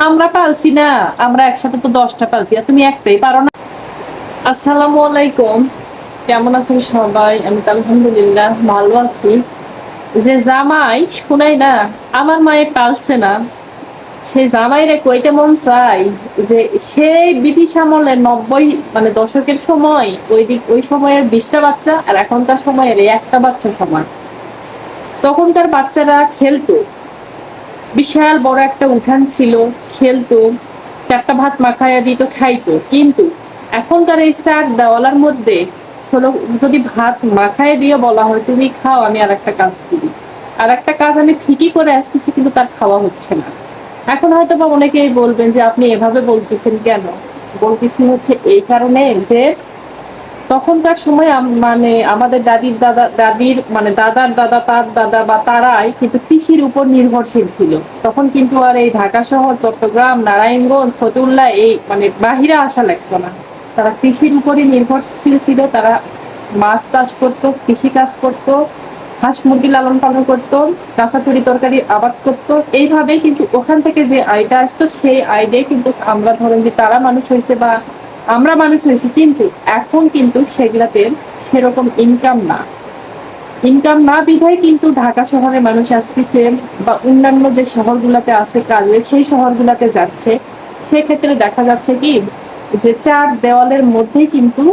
আমরা পালছি না, আমরা একসাথে তো 10টা পালছি, আর তুমি একটাই পারো না। আসসালামু আলাইকুম, কেমন আছেন সবাই? আমি তো আলহামদুলিল্লাহ ভালো আছি। যে জামাই শোনাই না, আমার মায়ে পালছে না, সেই জামাইরে কইতে মন চাই যে সেই ব্রিটিশ আমলের 90 মানে দশকের সময় ওই সময়ের 20টা বাচ্চা আর এখনকার সময়ের এই একটা বাচ্চা সমান। তখনকার বাচ্চারা খেলতো, বিশাল বড় একটা উঠান ছিল, খেলতো, 4টা ভাত মাখাইয়া দিত, খাইতো। কিন্তু এখনকার এই চার দেওয়ালার মধ্যে হলো, যদি ভাত মাখায় দিয়ে বলা হয় তুমি খাও, আমি আর একটা কাজ করি, আর একটা কাজ আমি ঠিকই করে আসতেছি, কিন্তু তার খাওয়া হচ্ছে না। এখন হয়তো বা অনেকেই বলবেন যে আপনি এভাবে বলতেছেন কেন। বলতেছি হচ্ছে এই কারণে যে তখনকার সময় মানে আমাদের দাদির মানে দাদার দাদা, তার দাদা বা তারাই কিন্তু কৃষির উপর নির্ভরশীল ছিল। তখন কিন্তু আর এই ঢাকা শহর, চট্টগ্রাম, নারায়ণগঞ্জ, ফতুল্লা এই মানে বাহিরে আসা লাগতো না। তারা কৃষির উপরই নির্ভরশীল ছিল। তারা মাছ চাষ করতো, কৃষি কাজ করতো, হাঁস মুরগি লালন পালন করতো, কাঁচা তরি তরকারি আবাদ করতো। এইভাবেই কিন্তু ওখান থেকে যে আয়টা আসতো, সেই আয় দিয়ে কিন্তু আমরা ধরেন যে তারা মানুষ হয়েছে বা আমরা মানুষ হয়েছি। কিন্তু এখন কিন্তু সেগুলাতে সেরকম ইনকাম না, ইনকাম না বিধায় কিন্তু ঢাকা শহরে মানুষ আসতেছে বা অন্যান্য যে শহরগুলোতে আছে কাজে, সেই শহরগুলোতে যাচ্ছে। সেক্ষেত্রে দেখা যাচ্ছে কি যে চার দেওয়ালের মধ্যেই কিন্তু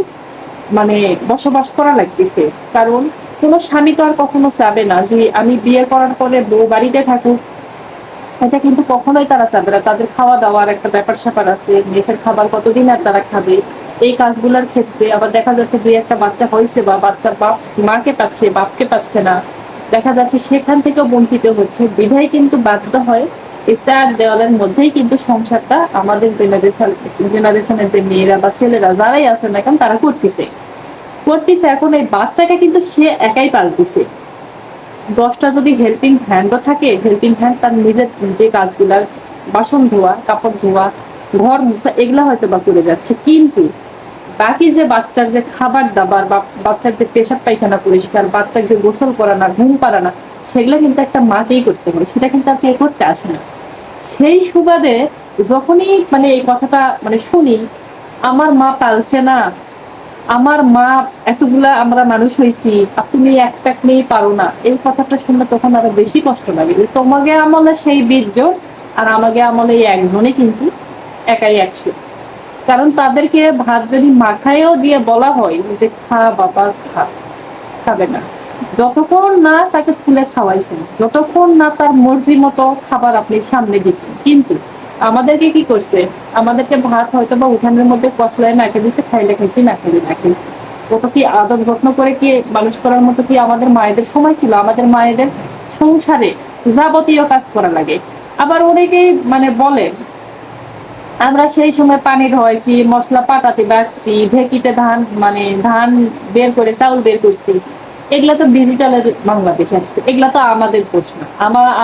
মানে বসবাস করা লাগতেছে। কারণ কোনো স্বামী তো আর কখনো চাবে না যে আমি বিয়ে করার পরে বউ বাড়িতে থাকুক। এটা কিন্তু কখনোই তারা চাবে না। তাদের খাওয়া দাওয়ার একটা ব্যাপার স্যাপার আছে, মেসের খাবার কতদিন আর তারা খাবে। এই কাজগুলোর ক্ষেত্রে আবার দেখা যাচ্ছে দুই একটা বাচ্চা হয়েছে বা বাচ্চার বাপ মাকে পাচ্ছে, বাপকে পাচ্ছে না, দেখা যাচ্ছে সেখান থেকেও বঞ্চিত হচ্ছে। বিধায় কিন্তু বাধ্য হয় এই চার দেওয়ালের মধ্যেই কিন্তু সংসারটা আমাদের জেনারেশনের যে মেয়েরা বা ছেলেরা যারাই আছে না কেন তারা করতেছে করতেছে। এখন এই বাচ্চাকে কিন্তু সে একাই পালতেছে। 10টা যদি হেল্পিং হ্যান্ডও থাকে, হেল্পিং হ্যান্ড তার নিজের যে কাজগুলা, বাসন ধোয়া, কাপড় ধোয়া, ঘর মোছা, এগুলা হয়তো বা করে যাচ্ছে। কিন্তু বাকি যে বাচ্চার যে খাবার দাবার বা বাচ্চার যে পেশাব পায়খানা পরিষ্কার, বাচ্চার যে গোসল করানো, ঘুম পাড়ানো, সেগুলো কিন্তু একটা মাকেই করতে হয়। সেটা কিন্তু আর কেউ করতে আসে না। সেই সুবাদে যখনই মানে এই কথাটা মানে শুনি, আমার মা পালছে না, আমার মা এতগুলা আমরা মানুষ হয়েছি আর তুমি একটা মেয়ে পারো না, এই কথাটা শুনলে তখন আরো বেশি কষ্ট লাগে যে তোমাকে আমলে সেই 20 জন আর আমাকে আমলে এই একজনে কিন্তু একাই 100। কারণ তাদেরকে ভাত যদি মাখায়ও দিয়ে বলা হয় যে খা বাবা খা, খাবে না। যতক্ষণ না তাকে তুলে খাওয়াইছেন, যতক্ষণ না তার মর্জি মতো খাবার আপনি সামনে দিচ্ছেন। কিন্তু আমাদেরকে কি করছে, আমাদেরকে ভাত হয়তো বা উঠানের মধ্যে কসলায় মেখে দিচ্ছে, খাইলে খাইছি, না খাইলে না খাইছি। কত কি আদর যত্ন করে কি মানুষ করার মতো কি আমাদের মায়েদের সময় ছিল? আমাদের মায়েদের সংসারে যাবতীয় কাজ করা লাগে। আবার অনেকেই মানে বলে আমরা সেই সময় পানি ধোয়াইছি, মশলা পাটাতে বাটছি, ঢেকিতে ধান মানে ধান বের করে চাউল বের করছি। এগুলা তো ডিজিটালের বাংলাদেশ আসছে, এগুলা তো আমাদের প্রশ্ন।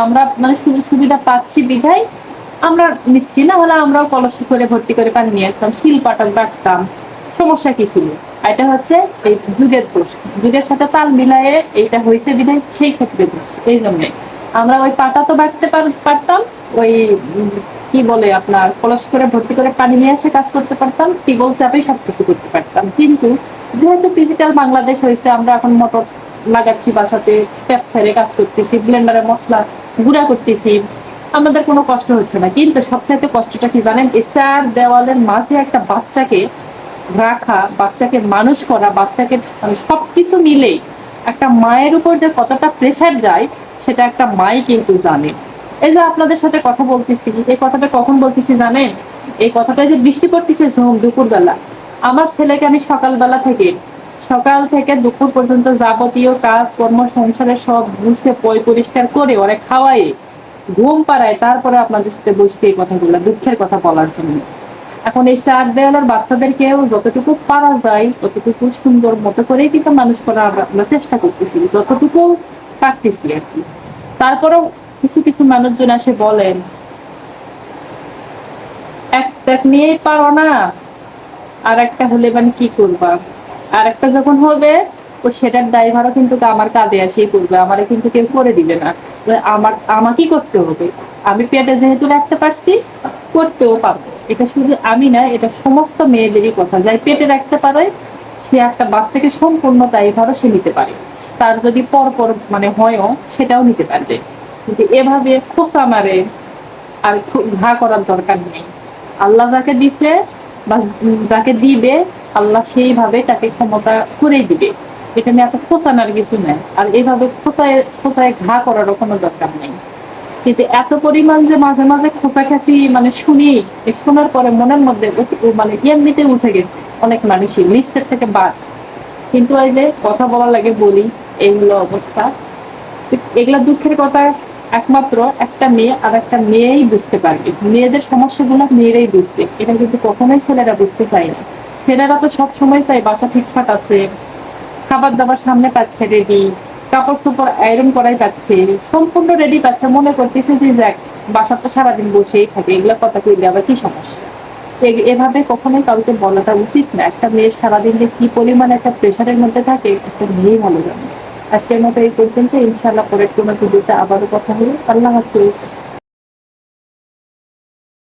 আমরা মানে সুযোগ সুবিধা পাচ্ছি বিধায় আমরা নিচ্ছি, না হলে আমরাও কলসি করে ভর্তি করে পানি নিয়ে আসতাম, শিল পাটাল বাটতাম। সমস্যা কি ছিল? এটা হচ্ছে এই যুগের দোষ, যুগের সাথে তাল মিলায়ে এইটা হয়েছে বিধায় সেই ক্ষেত্রে দোষ। এই জন্যে আমরা ওই পাটা তো বাটতে পারতাম, ওই কি বলে আপনার কলস করে ভর্তি করে পানি নিয়ে এসে কাজ করতে পারতাম, টিবল চাপে সবকিছু করতে পারতাম। কিন্তু যেহেতু ডিজিটাল বাংলাদেশ হয়েছে, আমরা এখন মোটর লাগাচ্ছি বাসাতে, ট্যাপ সাইডে কাজ করতেছি, ব্লেন্ডারে মশলা গুঁড়া করতেছি, আমাদের কোনো কষ্ট হচ্ছে না। কিন্তু সবচাইতে কষ্টটা কি জানেন? এই চার দেওয়ালের মাঝে একটা বাচ্চাকে রাখা, বাচ্চাকে মানুষ করা, বাচ্চাকে মানে সবকিছু মিলেই একটা মায়ের উপর যে কতটা প্রেসার যায়, সেটা একটা মাই কিন্তু জানে। এই যে আপনাদের সাথে কথা বলতেছি, এই কথাটা কখন বলতেছি জানেন? এই কথাটা যে বৃষ্টি পড়তেছে দুপুর বেলা, আমার ছেলেকে আমি সকাল থেকে দুপুর পর্যন্ত যাবতীয় কাজ কর্ম সংসারে সব বুঝে পরিষ্কার করে ওরে খাওয়াই ঘুম পাড়ায়, তারপরে আপনাদের সাথে বসতে এই কথাগুলো দুঃখের কথা বলার জন্য। এখন এই চার দেওয়ালের বাচ্চাদেরকেও যতটুকু পারা যায় ততটুকু সুন্দর মতো করেই কিন্তু মানুষ করার আমরা চেষ্টা করতেছি, যতটুকু পারতেছি আর কি। তারপরেও কিছু কিছু মানুষজন আসে বলেন একটা নিয়েই পারো না, আর একটা হলে মানে কি করবা, আর একটা যখন হবে ও সেটার দায়ভারও কিন্তু আমার কাঁধে আসিয়ে করবে, আমারে কিন্তু কেউ করে দিবে না। আমাকেই করতে হবে। আমি পেটে যেহেতু রাখতে পারছি, করতেও পারবো। এটা শুধু আমি না, এটা সমস্ত মেয়েদেরই কথা। যাই পেটে রাখতে পারে সে একটা বাচ্চাকে সম্পূর্ণ দায়ভারও সে নিতে পারে। তার যদি পর মানে হয়ও সেটাও নিতে পারবে। কিন্তু এভাবে খোঁচা মারে আর ঘা করার দরকার নেই। আল্লাহ যাকে দিছে বা যাকে দিবে আল্লাহ সেইভাবে তাকে ক্ষমতা করেই দিবে। এটা নিয়ে এত খোঁচানোর কিছু নেই। আর এইভাবে খোঁচায় খোঁচায় ঘা করারও কোনো দরকার নেই। কিন্তু এত পরিমাণ যে মাঝে মাঝে খোঁচাখাচি মানে শুনি, শোনার পরে মনের মধ্যে মানে এমনিতে উঠে গেছে অনেক মানুষই লিস্টের থেকে বাদ। কিন্তু এই যে কথা বলার লাগে বলি, এইগুলো অবস্থা। এগুলা দুঃখের কথা। একমাত্র একটা মেয়ে আর একটা মেয়েই বুঝতে পারবে, মেয়েদের সমস্যাগুলো মেয়েরাই বুঝবে। এটা কিন্তু কখনোই ছেলেরা বুঝতে চায় না। ছেলেরা তো সব সময় চায় বাসা ঠিকঠাক আছে, খাবার দাবার সামনে পাচ্ছে রেডি, কাপড় চোপড় আয়রন করাই পাচ্ছে, সম্পূর্ণ রেডি পাচ্ছে, মনে করতেছে যে যাক বাসা তো সারাদিন বসেই থাকে, এগুলো কথা কইলে আবার কি সমস্যা। এভাবে কখনোই কাউকে বলাটা উচিত না। একটা মেয়ে সারাদিন যে কি পরিমাণ একটা প্রেশারের মধ্যে থাকে একটা মেয়েই ভালো জানে। আজকের মতো এই পর্যন্ত, ইনশাআল্লাহ পরের কোনো ভিডিওতে আবারও কথা হবে। আল্লাহ হাফিজ।